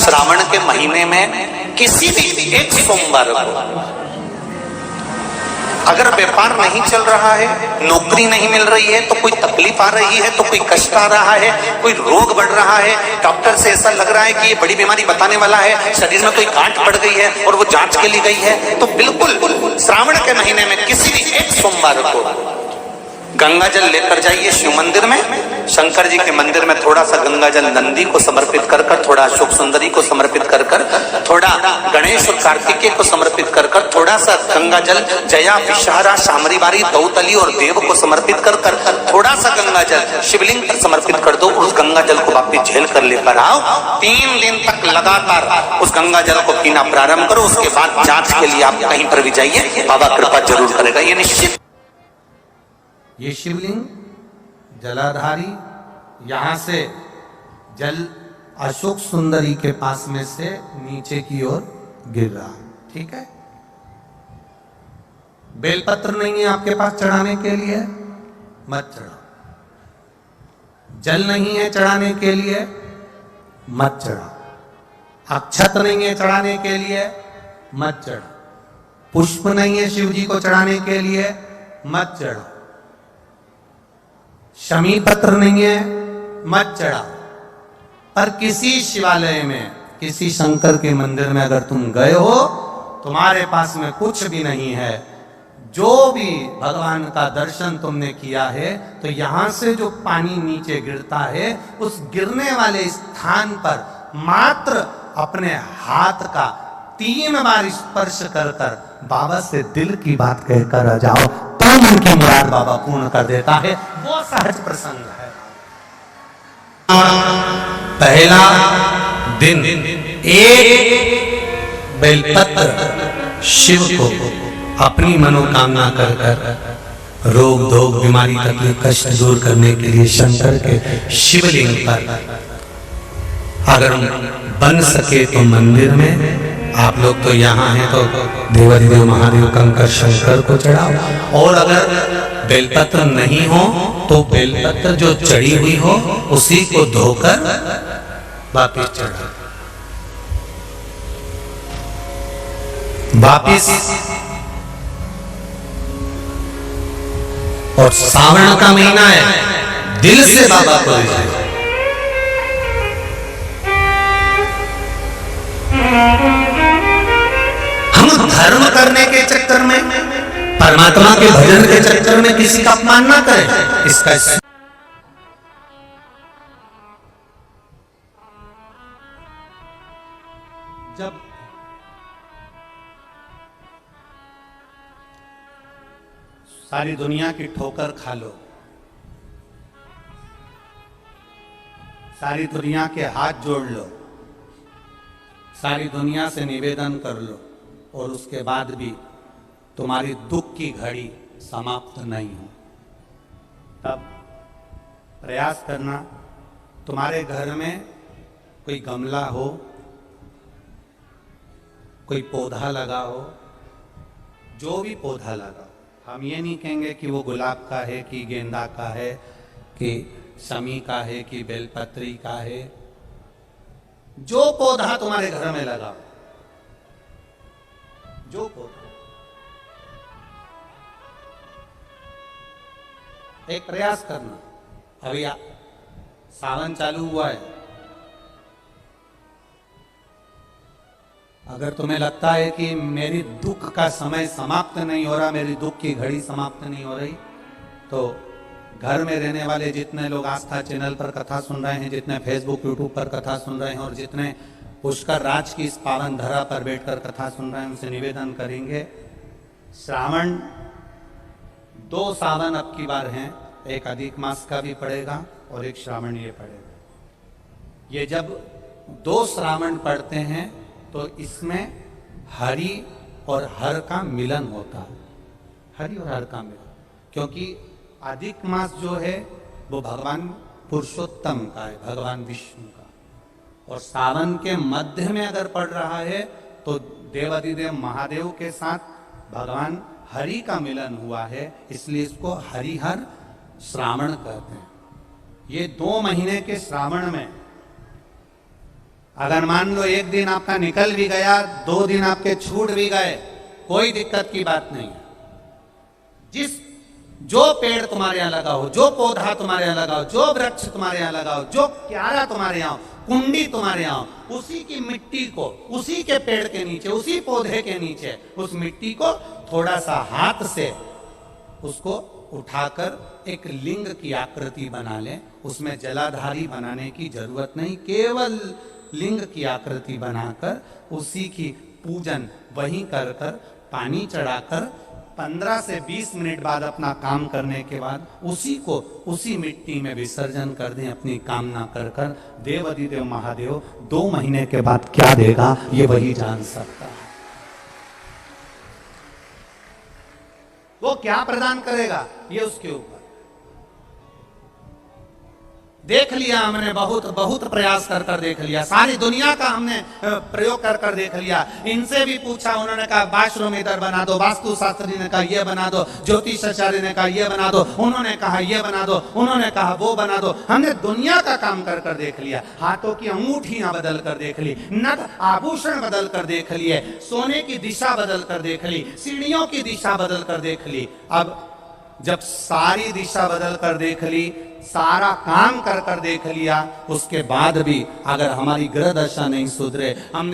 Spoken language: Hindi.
श्रावण के महीने में किसी भी एक सोमवार को अगर व्यापार नहीं चल रहा है, नौकरी नहीं मिल रही है, तो कोई तकलीफ आ रही है, तो कोई कष्ट आ रहा है, कोई रोग बढ़ रहा है, डॉक्टर से ऐसा लग रहा है कि ये बड़ी बीमारी बताने वाला है, शरीर में कोई गांठ पड़ गई है और वो जांच के लिए गई है, तो बिल्कुल श्रावण के महीने में किसी भी एक सोमवार को गंगा जल लेकर जाइए शिव मंदिर में। शंकर जी के मंदिर में थोड़ा सा गंगा जल नंदी को समर्पित कर कर, थोड़ा अशोक सुंदरी को समर्पित कर कर, थोड़ा गणेश और कार्तिकेय को समर्पित कर कर, थोड़ा सा गंगा जल जया विषहारा शामरीबारी दौतली और देव को समर्पित कर कर, थोड़ा सा गंगा जल शिवलिंग पर समर्पित कर दो। उस गंगा जल को वापिस झेल कर लेकर आओ। 3 दिन तक लगातार उस गंगा जल को पीना प्रारंभ करो। उसके बाद जांच के लिए आप कहीं पर भी जाइए, बाबा कृपा जरूर करेगा, ये निश्चित। ये शिवलिंग जलाधारी यहां से जल अशोक सुंदरी के पास में से नीचे की ओर गिर रहा, ठीक है। बेलपत्र नहीं है आपके पास चढ़ाने के लिए, मत चढ़ाओ। जल नहीं है चढ़ाने के लिए, मत चढ़ाओ। अक्षत नहीं है चढ़ाने के लिए, मत चढ़ाओ। पुष्प नहीं है शिव जी को चढ़ाने के लिए, मत चढ़ाओ। शमी पत्र नहीं है, मत चढ़ाओ। पर किसी शिवालय में, किसी शंकर के मंदिर में अगर तुम गए हो, तुम्हारे पास में कुछ भी नहीं है, जो भी भगवान का दर्शन तुमने किया है, तो यहां से जो पानी नीचे गिरता है, उस गिरने वाले स्थान पर मात्र अपने हाथ का 3 बार स्पर्श कर कर बाबा से दिल की बात कहकर आ जाओ, तो उनकी मुराद बाबा पूर्ण कर देता है। वो सहज प्रसंग है। पहला दिन एक बेलपत्र शिव को अपनी मनोकामना कर कर रोग धोग बीमारी तकलीफ कष्ट दूर करने के लिए शंकर के शिवलिंग पर अगर बन सके तो मंदिर में, आप लोग तो यहाँ हैं तो देवाधिदेव महादेव कंकर शंकर को चढ़ाओ। और अगर बेलपत्र नहीं हो तो बेलपत्र जो चढ़ी हुई हो उसी को धोकर वापिस चढ़ाओ। वापिस और सावन का महीना है, दिल से बाबा को रिझाइए। हम धर्म करने के चक्कर में, परमात्मा के भजन के चक्कर में किसी का अपमान ना करें। इसका जब सारी दुनिया की ठोकर खा लो, सारी दुनिया के हाथ जोड़ लो, सारी दुनिया से निवेदन कर लो, और उसके बाद भी तुम्हारी दुख की घड़ी समाप्त नहीं हो, तब प्रयास करना तुम्हारे घर में कोई गमला हो, कोई पौधा लगा हो, जो भी पौधा लगा, हम ये नहीं कहेंगे कि वो गुलाब का है कि गेंदा का है कि शमी का है कि बेलपत्री का है। जो पौधा तुम्हारे घर में लगा, जो पौधा, एक प्रयास करना। अभी सावन चालू हुआ है, अगर तुम्हें लगता है कि मेरी दुख का समय समाप्त नहीं हो रहा, मेरी दुख की घड़ी समाप्त नहीं हो रही, तो घर में रहने वाले जितने लोग आस्था चैनल पर कथा सुन रहे हैं, जितने फेसबुक यूट्यूब पर कथा सुन रहे हैं, और जितने पुष्कर राज की इस पावन धरा पर बैठकर कथा सुन रहे हैं, उनसे निवेदन करेंगे, श्रावण 2 सावन अब की बार हैं, एक अधिक मास का भी पड़ेगा और एक श्रावण ये पड़ेगा। ये जब 2 श्रावण पड़ते हैं तो इसमें हरि और हर का मिलन होता है, हरि और हर का मिलन, क्योंकि अधिक मास जो है वो भगवान पुरुषोत्तम का है, भगवान विष्णु का, और सावन के मध्य में अगर पड़ रहा है तो देवाधिदेव महादेव के साथ भगवान हरि का मिलन हुआ है, इसलिए इसको हरिहर श्रावण कहते हैं। ये 2 महीने के श्रावण में अगर मान लो एक दिन आपका निकल भी गया, 2 दिन आपके छूट भी गए, कोई दिक्कत की बात नहीं है। जो पेड़ तुम्हारे यहां लगा हो, जो पौधा तुम्हारे यहां लगा हो, जो वृक्ष तुम्हारे यहां लगा हो, जो क्यारा तुम्हारे यहां हो, कुंडी तुम्हारे यहां हो, उसी की मिट्टी को, उसी के पेड़ के नीचे, उसी पौधे के नीचे, उस मिट्टी को थोड़ा सा हाथ से उसको उठाकर एक लिंग की आकृति बना ले। उसमें जलाधारी बनाने की जरूरत नहीं, केवल लिंग की आकृति बनाकर उसी की पूजन वहीं कर कर, पानी चढ़ाकर 15 से 20 मिनट बाद अपना काम करने के बाद उसी को उसी मिट्टी में विसर्जन कर दें, अपनी कामना कर कर। देवाधिदेव महादेव 2 महीने के बाद क्या देगा ये वही जान सकता है। वो क्या प्रदान करेगा ये उसके ऊपर। देख लिया हमने, बहुत बहुत प्रयास कर कर देख लिया, सारी दुनिया का हमने प्रयोग कर कर देख लिया। इनसे भी पूछा, उन्होंने कहा वाशरूम इधर बना दो, वास्तु शास्त्री ने कहा ये बना दो, ज्योतिषाचार्य ने कहा ये बना दो, उन्होंने कहा ये बना दो, उन्होंने कहा वो बना दो। हमने दुनिया का काम कर कर देख लिया, हाथों की अंगूठियां बदल कर देख ली, नग आभूषण बदल कर देख लिए, सोने की दिशा बदल कर देख ली, सीढ़ियों की दिशा बदल कर देख ली। अब जब सारी दिशा बदल कर देख ली, सारा काम कर कर देख लिया, उसके बाद भी अगर हमारी ग्रह दशा नहीं सुधरे, हमने